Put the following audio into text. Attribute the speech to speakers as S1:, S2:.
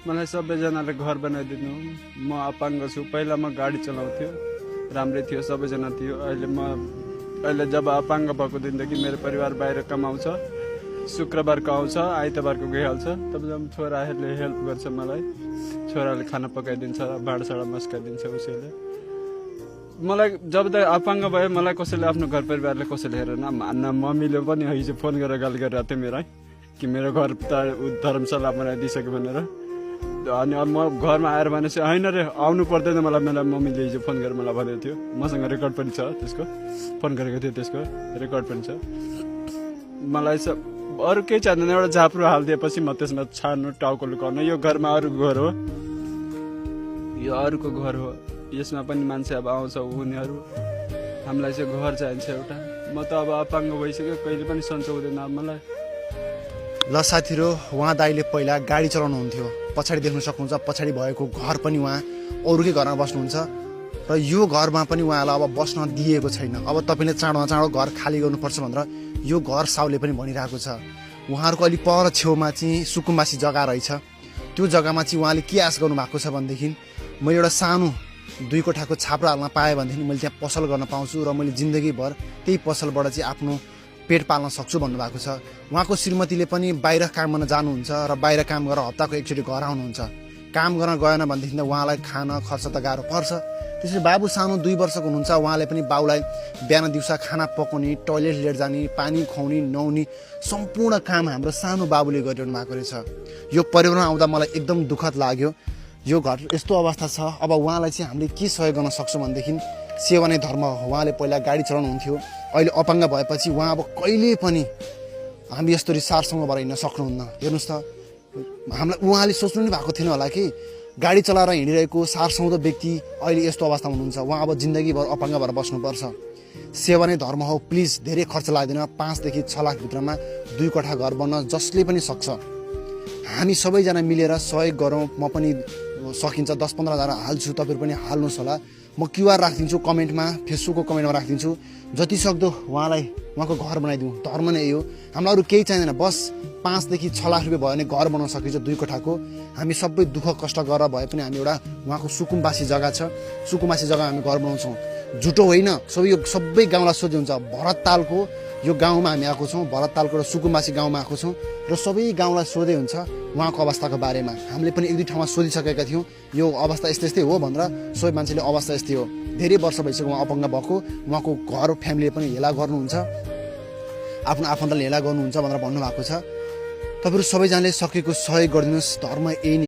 S1: मलाई सबैजनाले घर बनाइदिनु। म अपाङ्ग छु। पहिला म गाडी चलाउँथ्यो, राम्रै थियो, सबैजना थियो। अहिले जब अपाङ्ग भएको दिनदेखि मेरो परिवार बाहिर कमाउँछ, शुक्रबारको आउँछ, आइतबारको गइहाल्छ। तब जब छोराहरूले हेल्प गर्छ मलाई, छोराले खाना पकाइदिन्छ, भाँडासाँडा मस्काइदिन्छ उसैले। मलाई जब त अपाङ्ग भयो, मलाई कसैले आफ्नो घर परिवारले कसैले हेरेन। मम्मीले पनि हिजो फोन गरेर गाली गरिरहेको थियो मेरो, कि मेरो घर त धर्मशाला बनाइदिइसक्यो भनेर। अनि अब म घरमा आएर भनेपछि होइन रे आउनु पर्दैन मलाई, मम्मीले हिजो फोन गरेर मलाई भनेको थियो। मसँग रेकर्ड पनि छ त्यसको, फोन गरेको थियो त्यसको रेकर्ड पनि छ। मलाई अरू केही चाहिँदैन, एउटा झाप्रो हालिदिएपछि म त्यसमा छाड्नु, टाउको लुकाउनु। यो घरमा अरू घर हो, यो अरूको घर हो, यसमा पनि मान्छे अब आउँछ, उनीहरू हामीलाई चाहिँ घर चाहिन्छ एउटा। म त अब अपाङ्ग भइसक्यो, कहिले पनि सन्चो हुँदैन अब मलाई।
S2: ल साथीहरू, उहाँ दाइले पहिला गाडी चलाउनुहुन्थ्यो, पछाडि देख्न सक्नुहुन्छ पछाडि भएको घर पनि उहाँ अरूकै घरमा बस्नुहुन्छ र यो घरमा पनि उहाँलाई अब बस्न दिएको छैन। अब तपाईँले चाँडोमा चाँडो घर खाली गर्नुपर्छ भनेर यो घर साउले पनि भनिरहेको छ। उहाँहरूको अलि पर छेउमा चाहिँ सुकुम्बासी जग्गा रहेछ, त्यो जग्गामा चाहिँ उहाँले के आश गर्नुभएको छ भनेदेखि मैले एउटा सानो 2 कोठाको छाप्रा हाल्न पाएँ भनेदेखि मैले त्यहाँ पसल गर्न पाउँछु र मैले जिन्दगीभर त्यही पसलबाट चाहिँ आफ्नो पेट पाल्न सक्छु भन्नुभएको छ। उहाँको श्रीमतीले पनि बाहिर काम गर्न जानुहुन्छ र बाहिर काम गरेर हप्ताको एकचोटि घर आउनुहुन्छ। काम गर्न गएन भनेदेखि त उहाँलाई खाना खर्च त गाह्रो पर्छ। त्यसरी बाबु सानो 2 वर्षको हुनुहुन्छ, उहाँले पनि बाउलाई बिहान दिउँसो खाना पकाउने, टोइलेट लिएर जाने, पानी खुवाउने, नुहाउने सम्पूर्ण काम हाम्रो सानो बाबुले गरिरहनु भएको रहेछ। यो परिवारमा आउँदा मलाई एकदम दुःखद लाग्यो। यो घर यस्तो अवस्था छ। अब उहाँलाई चाहिँ हामीले के सहयोग गर्न सक्छौँ भनेदेखि सेवा नै धर्म हो। उहाँले पहिला गाडी चलाउनुहुन्थ्यो, अहिले अपाङ्ग भएपछि उहाँ अब कहिले पनि हामी यस्तो सारसँग भएर हिँड्न सक्नुहुन्न। हेर्नुहोस् त, हामीलाई उहाँले सोच्नु नै भएको थिएन होला कि गाडी चलाएर हिँडिरहेको सारसौँदो व्यक्ति अहिले यस्तो अवस्थामा हुनुहुन्छ। उहाँ अब जिन्दगीभर अपाङ्ग भएर बस्नुपर्छ। सेवा नै धर्म हो। प्लिज धेरै खर्च लाग्दैन, 5 देखि 6 लाख भित्रमा 2 कोठा घर बन्न जसले पनि सक्छ। हामी सबैजना मिलेर सहयोग गरौँ। म पनि सकिन्छ 10-15 हजार हाल्छु, तपाईँहरू पनि हाल्नुहोस् होला। म QR राखिदिन्छु कमेन्टमा, फेसबुकको कमेन्टमा राखिदिन्छु। जति सक्दो उहाँलाई उहाँको घर बनाइदिउँ। धर्म नै यो, हामीलाई अरू केही चाहिँदैन। बस 5 देखि 6 लाख रुपियाँ भयो भने घर बनाउन सकिन्छ 2 कोठाको। हामी सबै दुःख कष्ट गरेर भए पनि हामी एउटा उहाँको सुकुम्बासी जग्गा छ, सुकुम्बासी जग्गा हामी घर बनाउँछौँ। झुटो होइन, सबै गाउँलाई सोध्दै हुन्छ। भरततालको यो गाउँमा हामी आएको छौँ, भरततालको र सुकुम्बासी गाउँमा आएको छौँ र सबै गाउँलाई सोधै हुन्छ उहाँको अवस्थाको बारेमा। हामीले पनि 1-2 ठाउँमा सोधिसकेका थियौँ यो अवस्था यस्तै हो भनेर। सबै मान्छेले अवस्था यस्तै हो, धेरै वर्ष भइसक्यो उहाँ अपाङ्ग भएको। उहाँको घर फ्यामिलीले पनि हेला गर्नुहुन्छ, आफ्नो आफन्तले हेला गर्नुहुन्छ भनेर भन्नुभएको छ। तपाईँहरू सबैजनाले सकेको सहयोग गरिदिनुहोस्। धर्म यही